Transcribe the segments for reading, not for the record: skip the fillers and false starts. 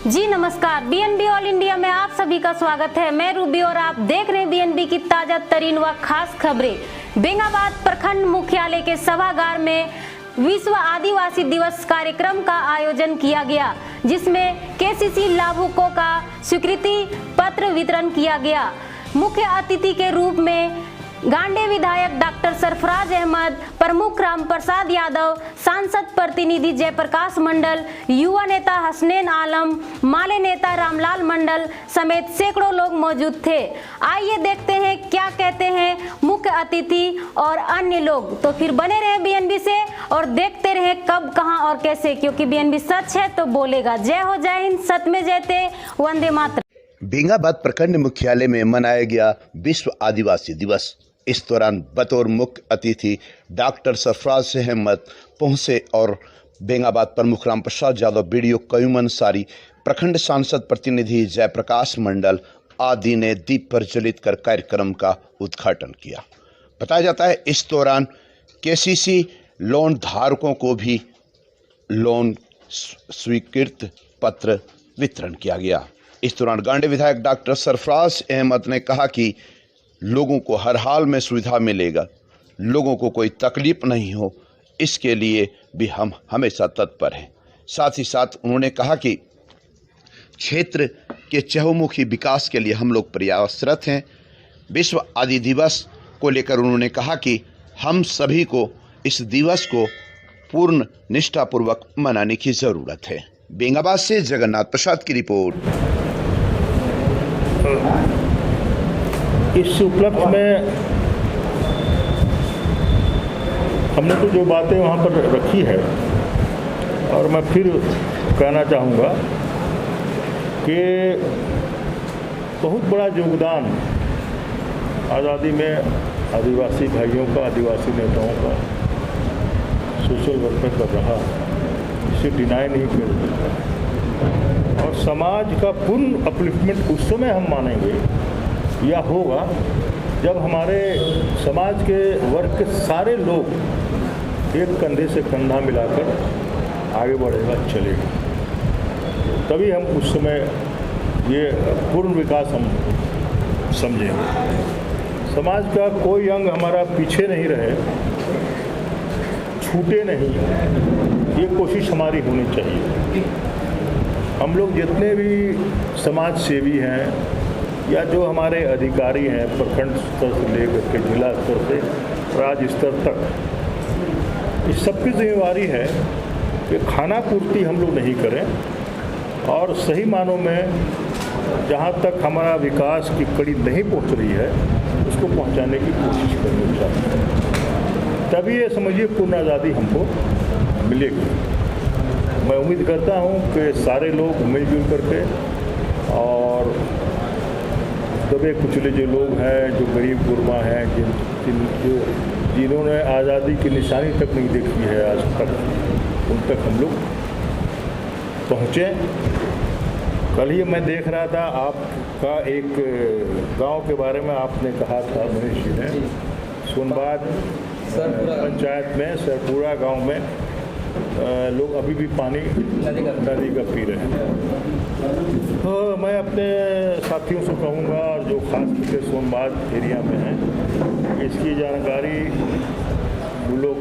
जी नमस्कार, BNB all India में आप सभी का स्वागत है। मैं रूबी और आप देख रहे हैं बीएनबी की ताजा तरीन व खास खबरें। बेंगाबाद प्रखंड मुख्यालय के सभागार में विश्व आदिवासी दिवस कार्यक्रम का आयोजन किया गया, जिसमें केसीसी लाभुकों का स्वीकृति पत्र वितरण किया गया। मुख्य अतिथि के रूप में गांडे विधायक डॉक्टर सरफराज अहमद, प्रमुख राम प्रसाद यादव, सांसद प्रतिनिधि जयप्रकाश मंडल, युवा नेता हसनैन आलम, माले नेता रामलाल मंडल समेत सैकड़ों लोग मौजूद थे। आइए देखते हैं क्या कहते हैं मुख्य अतिथि और अन्य लोग। तो फिर बने रहे बीएनबी से और देखते रहे कब, कहां और कैसे, क्योंकि बीएनबी सच है तो बोलेगा। जय हो, जय हिंद, सत में जयते, वंदे मातरम। बेंगाबाद प्रखंड मुख्यालय में मनाया गया विश्व आदिवासी दिवस। इस दौरान बतौर मुख्य अतिथि डॉक्टर सरफराज अहमद पहुंचे और बेंगाबाद प्रमुख राम प्रसाद यादव, बीडीओ कयूम अंसारी, प्रखंड सांसद प्रतिनिधि जयप्रकाश मंडल आदि ने दीप प्रज्वलित कर कार्यक्रम का उद्घाटन किया। बताया जाता है इस दौरान केसीसी लोन धारकों को भी लोन स्वीकृत पत्र वितरण किया गया। इस दौरान गांडे विधायक डॉक्टर सरफराज अहमद ने कहा कि लोगों को हर हाल में सुविधा मिलेगा, लोगों को कोई तकलीफ नहीं हो, इसके लिए भी हम हमेशा तत्पर हैं। साथ ही साथ उन्होंने कहा कि क्षेत्र के चहुमुखी विकास के लिए हम लोग प्रयासरत हैं। विश्व आदि दिवस को लेकर उन्होंने कहा कि हम सभी को इस दिवस को पूर्ण निष्ठापूर्वक मनाने की ज़रूरत है। बेंगाबाद से जगन्नाथ प्रसाद की रिपोर्ट। इस उपलक्ष्य में हमने तो जो बातें वहाँ पर रखी है, और मैं फिर कहना चाहूँगा कि बहुत बड़ा योगदान आज़ादी में आदिवासी भाइयों का, आदिवासी नेताओं का सोशल वर्कर कर रहा, इसे डिनाई नहीं कर सकता। और समाज का पूर्ण अपलिफ्टमेंट उस समय हम मानेंगे या होगा जब हमारे समाज के वर्ग के सारे लोग एक कंधे से कंधा मिलाकर आगे बढ़ेगा, चलेगा, तभी हम उस समय ये पूर्ण विकास हम समझेंगे। समाज का कोई अंग हमारा पीछे नहीं रहे, छूटे नहीं, ये कोशिश हमारी होनी चाहिए। हम लोग जितने भी समाज सेवी हैं या जो हमारे अधिकारी हैं, प्रखंड स्तर से लेकर के जिला स्तर से राज्य स्तर तक, इस सबकी जिम्मेवारी है कि खाना पूर्ति हम लोग नहीं करें और सही मानों में जहाँ तक हमारा विकास की कड़ी नहीं पहुँच रही है उसको पहुँचाने की कोशिश करनी चाहिए। तभी ये समझिए पूर्ण आज़ादी हमको मिलेगी। मैं उम्मीद करता हूँ कि सारे लोग मिलजुल करके और दबे कुचले जो लोग हैं, जो गरीब गुरबा हैं, जिन्होंने आज़ादी की निशानी तक नहीं देखी है आज तक, उन तक हम लोग पहुँचें। कल ही मैं देख रहा था आपका एक गांव के बारे में आपने कहा था, मनीष जी ने, सोनबाद पंचायत में सरपुरा गांव में लोग अभी भी पानी नदी का पी रहे हैं। तो मैं अपने साथियों से कहूँगा, और जो खास करके सोनबाद एरिया में हैं, इसकी जानकारी वो लोग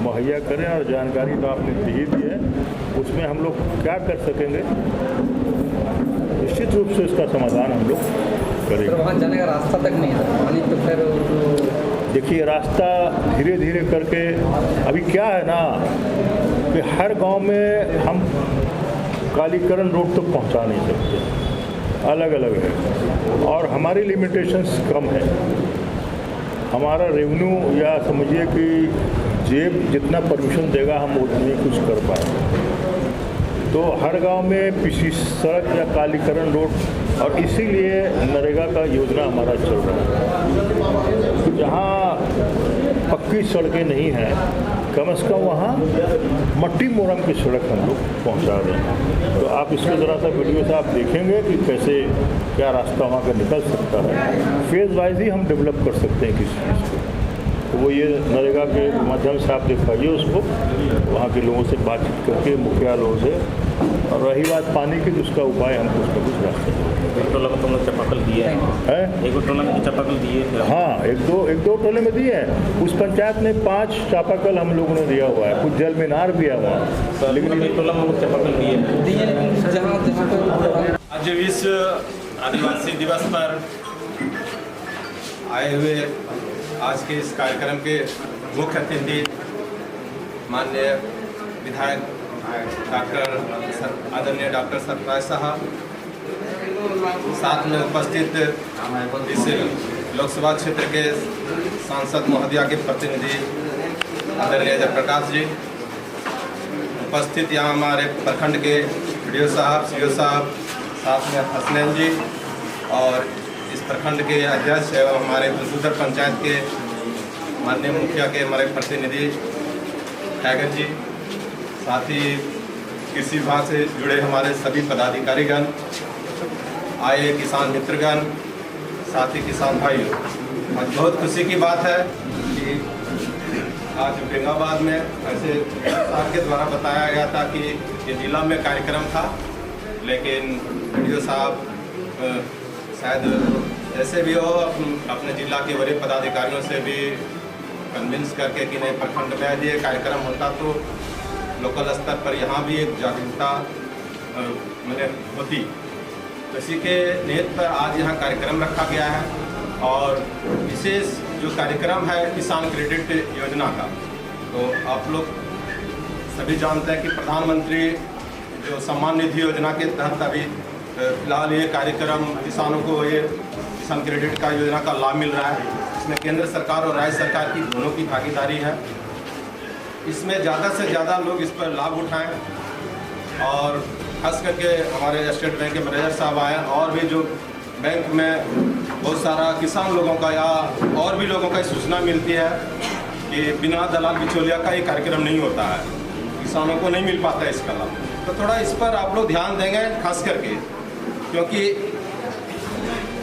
मुहैया करें। और जानकारी तो आपने दी ही दी है, उसमें हम लोग क्या कर सकेंगे, निश्चित रूप से इसका समाधान हम लोग करेंगे। वहाँ जाने का रास्ता तक नहीं है पानी, तो फिर देखिए रास्ता धीरे धीरे करके, अभी क्या है ना कि हर गांव में हम कालीकरण रोड तक पहुंचा नहीं सकते, अलग अलग है और हमारी लिमिटेशंस कम है। हमारा रेवेन्यू या समझिए कि जेब जितना परमिशन देगा हम उतना ही कुछ कर पाएंगे। तो हर गांव में पीसी सड़क या कालीकरण रोड, और इसीलिए नरेगा का योजना हमारा चल रहा है। जहाँ पक्की सड़कें नहीं हैं, कम से कम वहाँ मट्टी मोरम की सड़क हम लोग पहुँचा रहे हैं। तो आप इसको ज़रा सा वीडियो से आप देखेंगे कि कैसे क्या रास्ता वहाँ का निकल सकता है। फेज़ वाइज ही हम डेवलप कर सकते हैं किसी चीज़ को। तो वो ये नरेगा के माध्यम से आप दिखाइए उसको, वहाँ के लोगों से बातचीत करके, मुखिया लोगों से और रही बात पानी की, तो उसका उपाय हमको उसका कुछ रास्ता एक टोला को तुम लोग चापाकल दिए है। एक टोला में चापाकल दिए थे। हाँ, एक दो टोले में दिए हैं। उस पंचायत ने 5 चापाकल हम लोगों ने दिया हुआ है, कुछ जल मीनार भी है वहाँ, लेकिन एक टोला में लोग चापाकल दिए लेकिन जहाँ पर आज विश्व आदिवासी दिवस पर आए हुए आज के इस कार्यक्रम के मुख्य अतिथि माननीय विधायक आदरणीय डॉक्टर सरफराज साहब, साथ में उपस्थित इस लोकसभा क्षेत्र के सांसद महोदया के प्रतिनिधि आदरणीय जयप्रकाश जी, उपस्थित यहाँ हमारे प्रखंड के वीडियो साहब, सीओ साहब, साथ में हसनैन जी और इस प्रखंड के अध्यक्ष एवं हमारे बंसूधर पंचायत के माननीय मुखिया के हमारे प्रतिनिधि टाइगर जी, साथ ही कृषि विभाग से जुड़े हमारे सभी पदाधिकारीगण, आए किसान मित्रगण, साथ ही किसान भाइयों। आज बहुत खुशी की बात है कि आज बेंगाबाद में ऐसे सरकार के द्वारा बताया गया था कि ये जिला में कार्यक्रम था, लेकिन वीडियो साहब शायद जैसे भी हो अपने जिला के वरीय पदाधिकारियों से भी कन्विंस करके कि नहीं प्रखंड में यदि ये कार्यक्रम होता तो लोकल स्तर पर यहाँ भी एक जागरूकता मैंने होती। तो इसी के नियत पर आज यहाँ कार्यक्रम रखा गया है और विशेष जो कार्यक्रम है किसान क्रेडिट योजना का, तो आप लोग सभी जानते हैं कि प्रधानमंत्री जो सम्मान निधि योजना के तहत अभी फिलहाल ये कार्यक्रम किसानों को ये किसान क्रेडिट का योजना का लाभ मिल रहा है। इसमें केंद्र सरकार और राज्य सरकार की दोनों की भागीदारी है। इसमें ज़्यादा से ज़्यादा लोग इस पर लाभ उठाएं और खास करके हमारे स्टेट बैंक के मैनेजर साहब आए और भी जो बैंक में बहुत सारा किसान लोगों का या और भी लोगों का सूचना मिलती है कि बिना दलाल बिचौलिया का ये कार्यक्रम नहीं होता है, किसानों को नहीं मिल पाता है इसका लाभ। तो थोड़ा इस पर आप लोग ध्यान देंगे खास करके, क्योंकि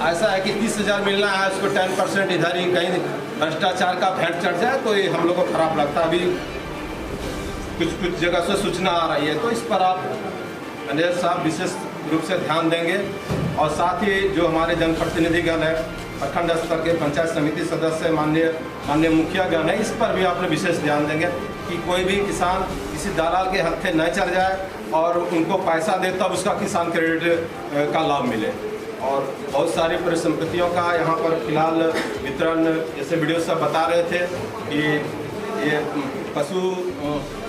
ऐसा है कि 30,000 मिलना है, उसको 10% इधर ही कहीं भ्रष्टाचार का भेंट चढ़ जाए तो ये हम लोग को खराब लगता है। अभी कुछ जगह से सूचना आ रही है, तो इस पर आप मैनेजर साहब विशेष रूप से ध्यान देंगे और साथ ही जो हमारे जनप्रतिनिधिगण हैं, प्रखंड स्तर के पंचायत समिति सदस्य, माननीय मुखियागण है, इस पर भी आपने विशेष ध्यान देंगे कि कोई भी किसान किसी दलाल के हत्थे न चढ़ जाए और उनको पैसा दे तब उसका किसान क्रेडिट का लाभ मिले। और बहुत सारी परिसंपत्तियों का यहाँ पर फिलहाल वितरण, जैसे वीडियो सब बता रहे थे कि ये पशु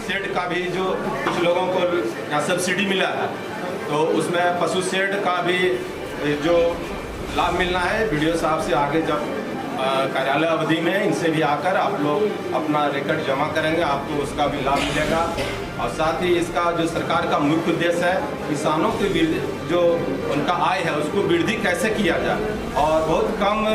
शेड का भी जो कुछ लोगों को यहाँ सब्सिडी मिला है, तो उसमें पशु शेड का भी जो लाभ मिलना है, वीडियो साहब से आगे जब कार्यालय अवधि में इनसे भी आकर आप लोग अपना रिकॉर्ड जमा करेंगे, आपको उसका भी लाभ मिलेगा। और साथ ही इसका जो सरकार का मुख्य उद्देश्य है किसानों की जो उनका आय है उसको वृद्धि कैसे किया जाए, और बहुत कम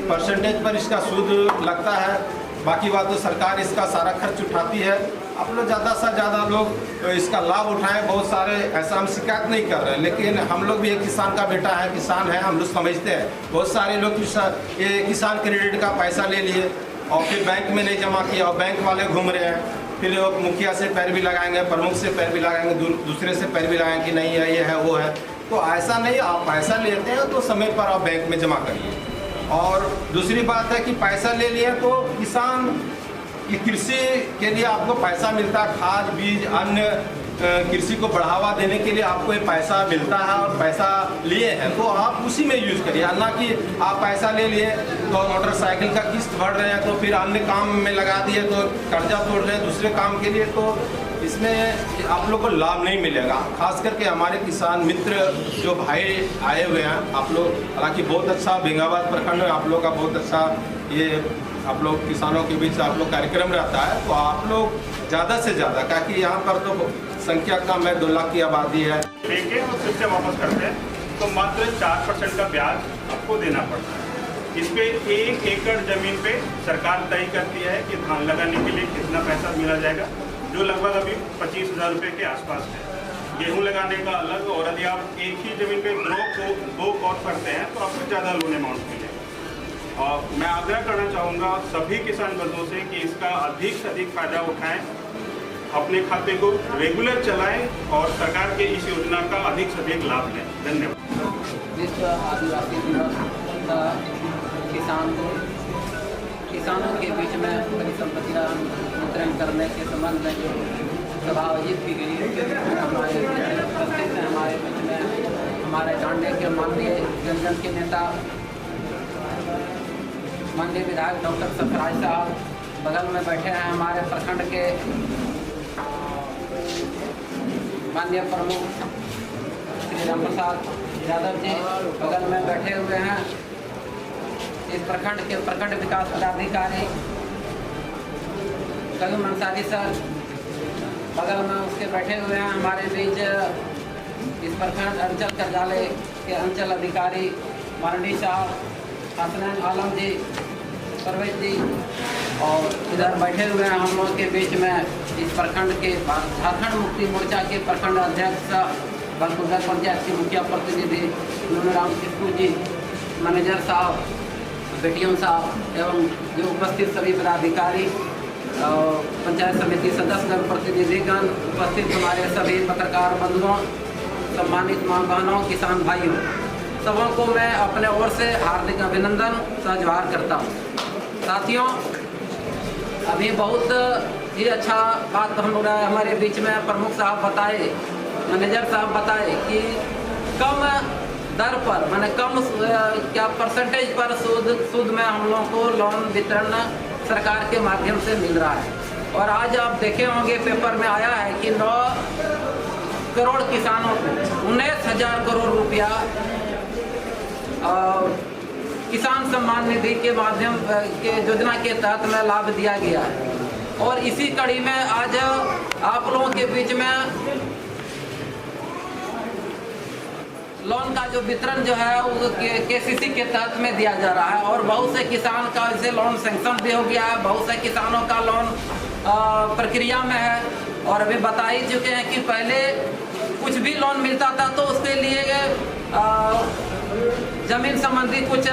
परसेंटेज पर इसका सूद लगता है, बाकी बात तो सरकार इसका सारा खर्च उठाती है। आप लोग ज़्यादा से ज़्यादा लोग तो इसका लाभ उठाएं। बहुत सारे ऐसा हम शिकायत नहीं कर रहे हैं, लेकिन हम लोग भी एक किसान का बेटा है, किसान है, हम लोग समझते हैं। बहुत सारे लोग ये किसान क्रेडिट का पैसा ले लिए और फिर बैंक में नहीं जमा किया और बैंक वाले घूम रहे हैं, फिर लोग मुखिया से पैर भी लगाएंगे, प्रमुख से पैर भी लगाएंगे, दूसरे से पैर भी लगाएंगे कि नहीं है, ये है, वो है। तो ऐसा नहीं, आप पैसा लेते हैं तो समय पर आप बैंक में जमा करिए। और दूसरी बात है कि पैसा ले लिए तो किसान की कृषि के लिए आपको पैसा मिलता है, खाद बीज अन्य कृषि को बढ़ावा देने के लिए आपको ये पैसा मिलता है और पैसा लिए हैं तो आप उसी में यूज करिए, ना कि आप पैसा ले लिए तो मोटरसाइकिल का किस्त भर रहे हैं तो फिर अन्य काम में लगा दिए तो कर्जा तोड़ रहे हैं दूसरे काम के लिए, तो इसमें आप लोग को लाभ नहीं मिलेगा। खास करके हमारे किसान मित्र जो भाई आए हुए हैं, आप लोग हालांकि बहुत अच्छा बेंगाबाद प्रखंड में आप लोग का बहुत अच्छा ये आप लोग किसानों के बीच आप लोग कार्यक्रम रहता है, तो आप लोग ज़्यादा से ज़्यादा क्योंकि यहाँ पर तो संख्या कम है, 2 लाख की आबादी है, लेके और फिर से वापस करते हैं तो मात्र 4% का ब्याज आपको देना पड़ता है। इस पे 1 एकड़ जमीन पे सरकार तय करती है कि धान लगाने के लिए कितना पैसा मिला जाएगा, जो लगभग अभी 25,000 रुपये के आसपास है। गेहूं लगाने का अलग, और यदि आप एक ही जमीन पे 2 क्रॉप करते हैं तो आपको ज़्यादा लोन अमाउंट मिलेगा। और मैं आग्रह करना चाहूँगा सभी किसान बंधुओं से कि इसका अधिक से अधिक फायदा उठाएं। अपने खाते को रेगुलर चलाएं और सरकार के इस योजना का अधिक से अधिक लाभ लें। धन्यवाद। विश्व आदिवासी दिवस का किसानों के बीच में परिसंपत्ति का वितरण करने के संबंध में जो सभा आयोजित की गई है, हमारे उपस्थित हैं हमारे बीच में हमारे टांडे के माननीय जनजन के नेता माननीय विधायक डॉक्टर सरफराज साहब, बगल में बैठे हैं हमारे प्रखंड के माननीय प्रमुख श्री राम प्रसाद यादव जी, बगल में बैठे हुए हैं इस प्रखंड के प्रखंड विकास पदाधिकारी कयूम अंसारी सर, बगल में उसके बैठे हुए हैं हमारे बीच इस प्रखंड अंचल कार्यालय के अंचल अधिकारी माननीय साहब हसनैन आलम जी, परवेज जी, और इधर बैठे हुए हैं हम लोग के बीच में इस प्रखंड के झारखंड मुक्ति मोर्चा के प्रखंड अध्यक्ष बलकुंदर पंचायत के मुखिया प्रतिनिधि नूनराम किस्कू जी, मैनेजर साहब, बेटियों साहब एवं जो उपस्थित सभी पदाधिकारी और पंचायत समिति सदस्य प्रतिनिधिगण, उपस्थित हमारे सभी पत्रकार बंधुओं, सम्मानित माँ बहनों, किसान भाइयों, सबों को मैं अपने ओर से हार्दिक अभिनंदन सहजोहार करता हूँ। साथियों, अभी बहुत ही अच्छा बात हम लोग हमारे बीच में प्रमुख साहब बताए, मैनेजर साहब बताए कि कम दर पर माने कम क्या परसेंटेज पर सूद में हम लोगों को लोन वितरण सरकार के माध्यम से मिल रहा है। और आज आप देखे होंगे पेपर में आया है कि 9 करोड़ किसानों को 19,000 करोड़ रुपया किसान सम्मान निधि के माध्यम के योजना के तहत में लाभ दिया गया है। और इसी कड़ी में आज आप लोगों के बीच में लोन का जो वितरण जो है वो केसीसी के तहत में दिया जा रहा है और बहुत से किसान का इसे लोन सैंक्शन भी हो गया है, बहुत से किसानों का लोन प्रक्रिया में है। और अभी बता ही चुके हैं कि पहले कुछ भी लोन मिलता था तो उसके लिए जमीन संबंधी कुछ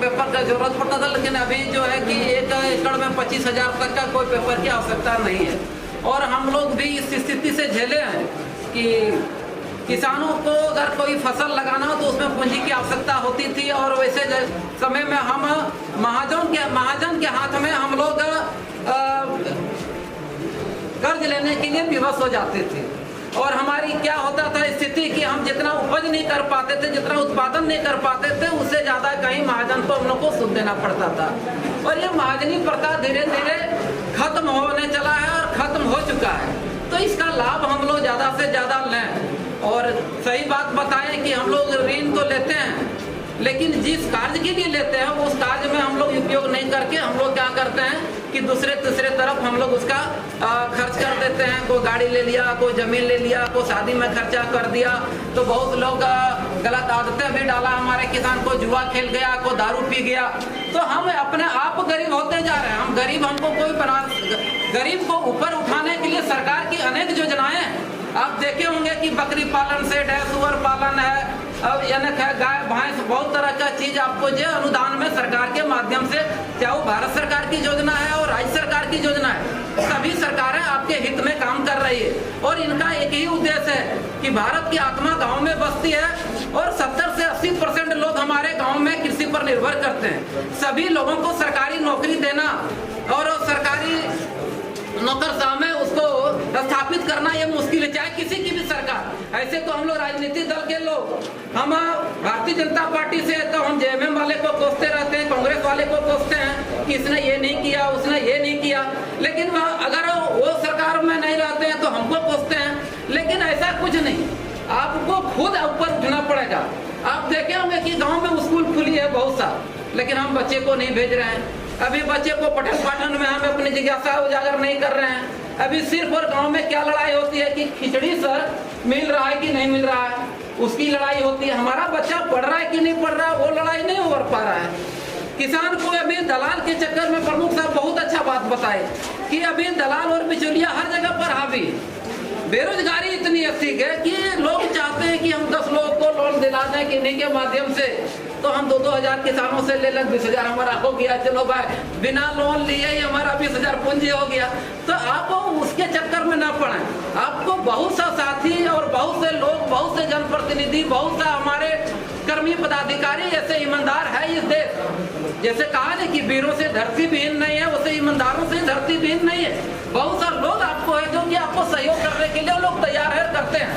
पेपर का जरूरत पड़ता था, लेकिन अभी जो है कि 1 एकड़ में 25,000 तक का कोई पेपर की आवश्यकता नहीं है। और हम लोग भी इस स्थिति से झेले हैं कि किसानों को अगर कोई फसल लगाना हो तो उसमें पूंजी की आवश्यकता होती थी और वैसे समय में हम महाजन के हाथ में हम लोग कर्ज लेने के लिए विवश हो जाते थे। और हमारी क्या होता था स्थिति कि हम जितना उपज नहीं कर पाते थे, जितना उत्पादन नहीं कर पाते थे, उससे ज़्यादा कहीं महाजन को हम लोग को सूद देना पड़ता था। और ये महाजनी प्रथा धीरे धीरे खत्म होने चला है और खत्म हो चुका है। तो इसका लाभ हम लोग ज़्यादा से ज़्यादा लें और सही बात बताएं कि हम लोग ऋण तो लेते हैं, लेकिन जिस कार्य के लिए लेते हैं उस कार्य में हम लोग उपयोग नहीं करके हम लोग क्या करते हैं कि दूसरे तीसरे तरफ हम लोग उसका खर्च कर देते हैं। कोई गाड़ी ले लिया, कोई जमीन ले लिया, कोई शादी में खर्चा कर दिया। तो बहुत लोग गलत आदतें भी डाला, हमारे किसान को जुआ खेल गया, कोई दारू पी गया। तो हम अपने आप गरीब होते जा रहे हैं। हम गरीब हमको कोई बना, गरीब को ऊपर उठाने के लिए सरकार की अनेक योजनाएं आप देखे होंगे कि बकरी पालन सेट है, सुअर पालन है, अब अनेक है, गाय भैंस, बहुत तरह का चीज आपको जो अनुदान में सरकार के माध्यम से, चाहे वो भारत सरकार की योजना है और राज्य सरकार की योजना है, सभी सरकारें आपके हित में काम कर रही है। और इनका एक ही उद्देश्य है कि भारत की आत्मा गाँव में बसती है और 70 से 80% लोग हमारे गाँव में कृषि पर निर्भर करते हैं। सभी लोगों को सरकारी नौकरी देना और सरकारी नौकरशाह में उसको स्थापित करना ये मुश्किल है, चाहे किसी की भी सरकार। ऐसे तो हम लोग राजनीतिक दल के लोग, हम भारतीय जनता पार्टी से तो हम जेएमएम वाले को कोसते रहते हैं, कांग्रेस वाले को कोसते हैं कि इसने ये नहीं किया, उसने ये नहीं किया, लेकिन अगर वो सरकार में नहीं रहते हैं तो हमको कोसते हैं। लेकिन ऐसा कुछ नहीं, आपको खुद ऊपर उठना पड़ेगा। आप देखे होंगे कि गाँव में स्कूल खुली है बहुत सा, लेकिन हम बच्चे को नहीं भेज रहे हैं। अभी बच्चे को पठन पाठन में हम अपनी जिज्ञासा उजागर नहीं कर रहे हैं। अभी सिर्फ और गांव में क्या लड़ाई होती है कि खिचड़ी सर मिल रहा है कि नहीं मिल रहा है, उसकी लड़ाई होती है। हमारा बच्चा पढ़ रहा है कि नहीं पढ़ रहा है, वो लड़ाई नहीं हो पा रहा है। किसान को अभी दलाल के चक्कर में, प्रमुख साहब बहुत अच्छा बात बताए कि अभी दलाल और बिचौलिया हर जगह पर हावी। बेरोजगारी इतनी अधिक है कि लोग चाहते हैं कि हम 10 लोगों को लोन दिला दें किन्हीं के माध्यम से, तो हम 2-2 हज़ार किसानों से ले लें, 20,000 हमारा हो गया, चलो भाई बिना लोन लिए ही हमारा 20,000 पूंजी हो गया। तो आप उसके चक्कर में ना पड़े। आपको बहुत सा साथी और बहुत से लोग, बहुत से जनप्रतिनिधि, बहुत सा हमारे कर्मी पदाधिकारी ऐसे ईमानदार है इस देश। जैसे कहा ना कि वीरों से धरती विहीन नहीं है, वैसे ईमानदारों से धरती विहीन नहीं है। बहुत सारे लोग आपको है जो कि आपको सहयोग करने के लिए लोग तैयार है, करते हैं।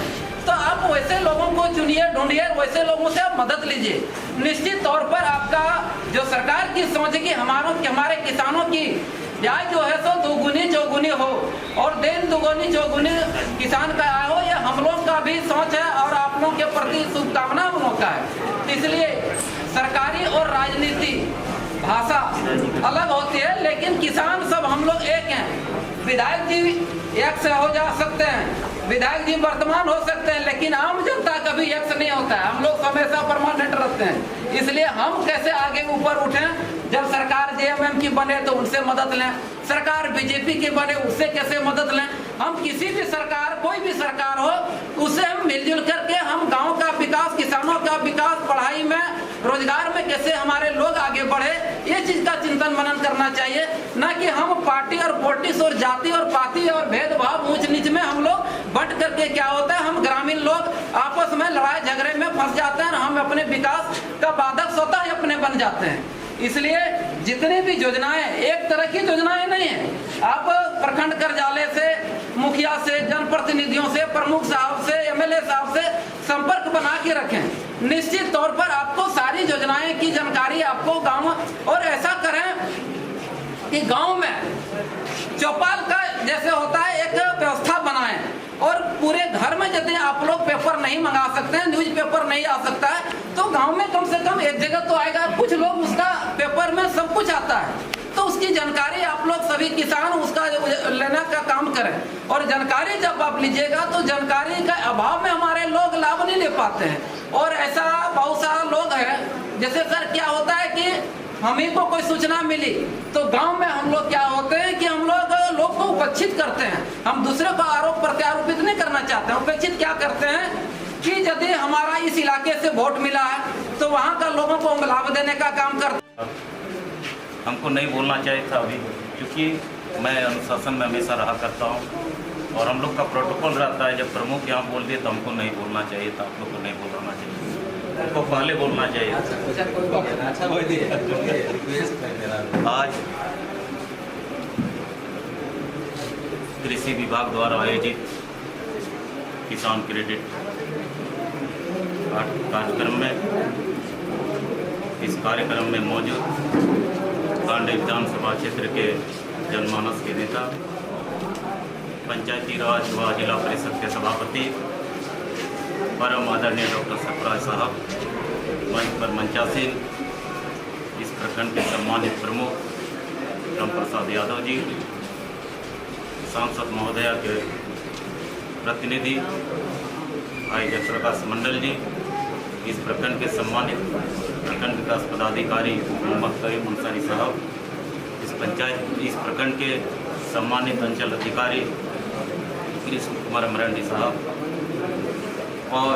तो आप वैसे लोगों को चुनिए, ढूंढिए, वैसे लोगों से आप मदद लीजिए। निश्चित तौर पर आपका जो सरकार की सोच है कि हमारे किसानों की आय जो है सो दोगुनी चौगुनी हो और दिन दुगुनी चौगुनी किसान का आय हो, ये हम लोग का भी सोच है और आप लोगों के प्रति शुभकामना हम लोग का है। इसलिए सरकारी और राजनीति भाषा अलग होती है, लेकिन किसान सब हम लोग एक हैं। विधायक जी एक से हो जा सकते हैं, विधायक जी वर्तमान हो सकते हैं, लेकिन आम जनता कभी एक से नहीं होता है। हम लोग हमेशा परमानेंट रहते हैं। इसलिए हम कैसे आगे ऊपर उठें, जब सरकार जेएमएम की बने तो उनसे मदद लें, सरकार बीजेपी की बने उससे कैसे मदद लें। हम किसी भी सरकार, कोई भी सरकार हो, उससे हम मिलजुल करके हम गाँव का विकास, किसानों का विकास, पढ़ाई में, रोजगार में कैसे हमारे लोग आगे बढ़े, ये चीज का चिंतन मनन करना चाहिए। न कि हम पार्टी और पॉलिटिक्स और जाति और पाति और भेदभाव, ऊंच नीच में हम लोग बंट करके क्या होता है, हम ग्रामीण लोग आपस में लड़ाई झगड़े में फंस जाते हैं। हम अपने विकास का बाधक स्वतः ही अपने बन जाते हैं। इसलिए जितनी भी योजनाएं एक तरह की योजनाएं नहीं है। आप प्रखंड कार्यालय से, मुखिया से, जनप्रतिनिधियों से, प्रमुख साहब से, एमएलए साहब से संपर्क बना के रखें। निश्चित तौर पर आपको सारी योजनाएं की जानकारी आपको गांव, और ऐसा करें कि गांव में चौपाल का जैसे होता है एक व्यवस्था बनाएं, और पूरे घर में यदि आप लोग पेपर नहीं मंगा सकते हैं, न्यूज पेपर नहीं आ सकता है, तो गांव में कम से कम एक जगह तो आएगा। कुछ लोग उसका पेपर में सब कुछ आता है, तो उसकी जानकारी आप लोग सभी किसान उसका लेने का काम करें। और जानकारी जब आप लीजिएगा तो जानकारी का अभाव में हमारे लोग लाभ नहीं ले पाते हैं। और ऐसा बहुत सारा लोग है, जैसे सर क्या होता है कि हम ही को कोई सूचना मिली तो गांव में हम लोग क्या होते हैं कि हम लोग को उपेक्षित करते हैं। हम दूसरे को आरोप प्रत्यारोपित नहीं करना चाहते हैं। उपेक्षित क्या करते हैं कि यदि हमारा इस इलाके से वोट मिला है तो वहाँ का लोगों को हम लाभ देने का काम करते हैं। हमको नहीं बोलना चाहिए था अभी, क्योंकि मैं अनुशासन में हमेशा रहा करता हूँ और हम लोग का प्रोटोकॉल रहता है, जब प्रमुख यहाँ बोल दिए तो हमको नहीं बोलना चाहिए था। आप लोग को नहीं बोलना चाहिए, हमको पहले बोलना चाहिए। आज कृषि विभाग द्वारा आयोजित किसान क्रेडिट कार्यक्रम में, इस कार्यक्रम में मौजूद कांडे विधानसभा क्षेत्र के जनमानस के नेता, पंचायती राज व जिला परिषद के सभापति परम आदरणीय डॉक्टर सरफराज साहब, मंच पर मंचासीन इस प्रखंड के सम्मानित प्रमुख राम प्रसाद यादव जी, सांसद महोदया के प्रतिनिधि भाई जयप्रकाश मंडल जी, इस प्रखंड के सम्मानित प्रखंड विकास पदाधिकारी मोहम्मद करीम अंसारी साहब, इस प्रखंड के सम्मानित अंचल अधिकारी कृष्ण कुमार मरांडी साहब, और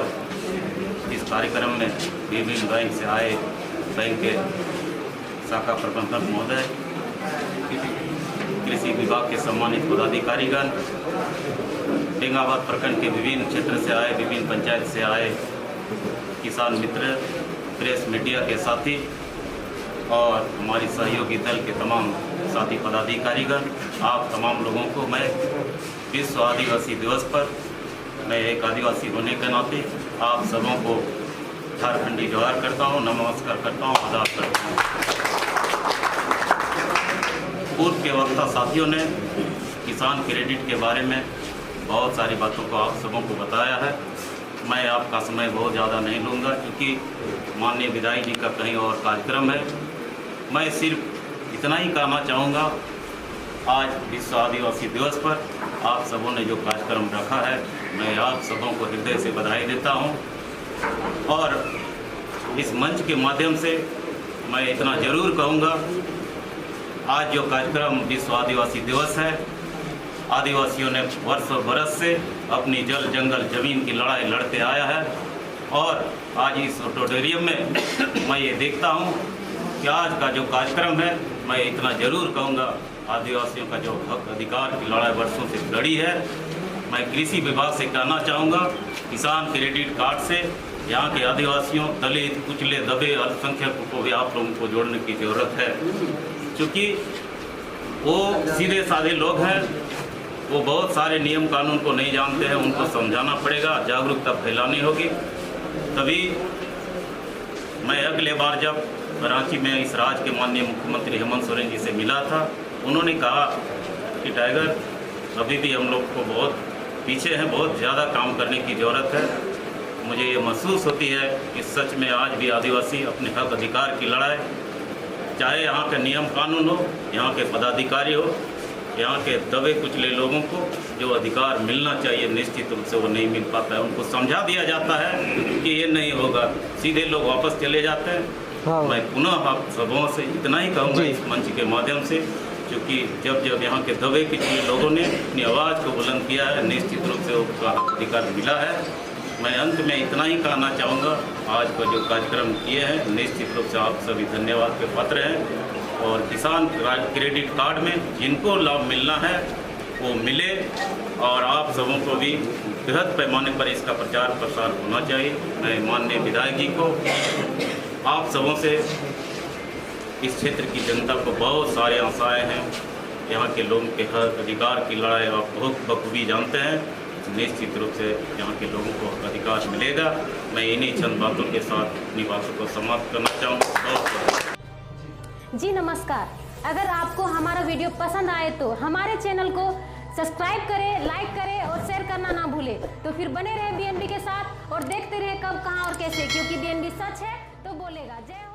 इस कार्यक्रम में विभिन्न बैंक से आए बैंक के शाखा प्रबंधक महोदय, कृषि विभाग के सम्मानित पदाधिकारीगण, बेंगाबाद प्रखंड के विभिन्न क्षेत्र से आए, विभिन्न पंचायत से आए किसान मित्र, प्रेस मीडिया के साथी और हमारी सहयोगी दल के तमाम साथी पदाधिकारीगण, आप तमाम लोगों को मैं विश्व आदिवासी दिवस पर, मैं एक आदिवासी होने के नाते आप सबों को झारखंडी जोहार करता हूँ, नमस्कार करता हूँ, आदाब करता हूँ। पूर्व के वक्ता साथियों ने किसान क्रेडिट के बारे में बहुत सारी बातों को आप सबों को बताया है। मैं आपका समय बहुत ज़्यादा नहीं लूँगा क्योंकि माननीय विधायक जी का कहीं और कार्यक्रम है। मैं सिर्फ इतना ही कहना चाहूँगा, आज विश्व आदिवासी दिवस पर आप सबों ने जो कार्यक्रम रखा है, मैं आप सबों को हृदय से बधाई देता हूँ। और इस मंच के माध्यम से मैं इतना ज़रूर कहूँगा, आज जो कार्यक्रम विश्व आदिवासी दिवस है, आदिवासियों ने वर्षों बरस से अपनी जल जंगल जमीन की लड़ाई लड़ते आया है और आज इस ऑडिटोरियम में मैं ये देखता हूँ कि आज का जो कार्यक्रम है, मैं इतना जरूर कहूँगा, आदिवासियों का जो हक अधिकार की लड़ाई वर्षों से लड़ी है। मैं कृषि विभाग से कहना चाहूँगा, किसान क्रेडिट कार्ड से यहाँ के आदिवासियों, दलित, कुचले, दबे अल्पसंख्यकों को भी आप लोगों को जोड़ने की ज़रूरत है, क्योंकि वो सीधे साधे लोग हैं, वो बहुत सारे नियम कानून को नहीं जानते हैं, उनको समझाना पड़ेगा, जागरूकता फैलानी होगी। तभी मैं अगले बार जब कराची में इस राज्य के माननीय मुख्यमंत्री हेमंत सोरेन जी से मिला था, उन्होंने कहा कि टाइगर अभी भी हम लोग को बहुत पीछे हैं, बहुत ज़्यादा काम करने की ज़रूरत है। मुझे ये महसूस होती है कि सच में आज भी आदिवासी अपने हक अधिकार की लड़ाई, चाहे यहाँ के नियम कानून हो, यहाँ के पदाधिकारी हो, यहाँ के दबे कुचले लोगों को जो अधिकार मिलना चाहिए निश्चित रूप से वो नहीं मिल पाता है। उनको समझा दिया जाता है कि ये नहीं होगा, सीधे लोग वापस चले जाते हैं। मैं पुनः आप सबों से इतना ही कहूँगा इस मंच के माध्यम से, क्योंकि जब जब यहाँ के दबे कुचले लोगों ने अपनी आवाज़ को बुलंद किया है, निश्चित रूप से उनका अधिकार मिला है। मैं अंत में इतना ही कहना चाहूँगा, आज का जो कार्यक्रम किए हैं निश्चित रूप से आप सभी धन्यवाद के पात्र हैं, और किसान क्रेडिट कार्ड में जिनको लाभ मिलना है वो मिले, और आप सबों को भी बृहद पैमाने पर इसका प्रचार प्रसार होना चाहिए। मैं माननीय विधायक जी को, आप सबों से, इस क्षेत्र की जनता को बहुत सारे आशाएँ हैं, यहाँ के लोगों के हक अधिकार की लड़ाई आप बहुत बखूबी जानते हैं। निश्चित रूप से यहाँ के लोगों को अधिकार मिलेगा। मैं इन्हीं चंद बातों के साथ अपनी बातों को समाप्त करना चाहूँगा। जी नमस्कार। अगर आपको हमारा वीडियो पसंद आए तो हमारे चैनल को सब्सक्राइब करें, लाइक करें और शेयर करना ना भूलें। तो फिर बने रहे बीएनबी के साथ और देखते रहे कब, कहाँ और कैसे, क्योंकि बीएनबी सच है तो बोलेगा। जय हो।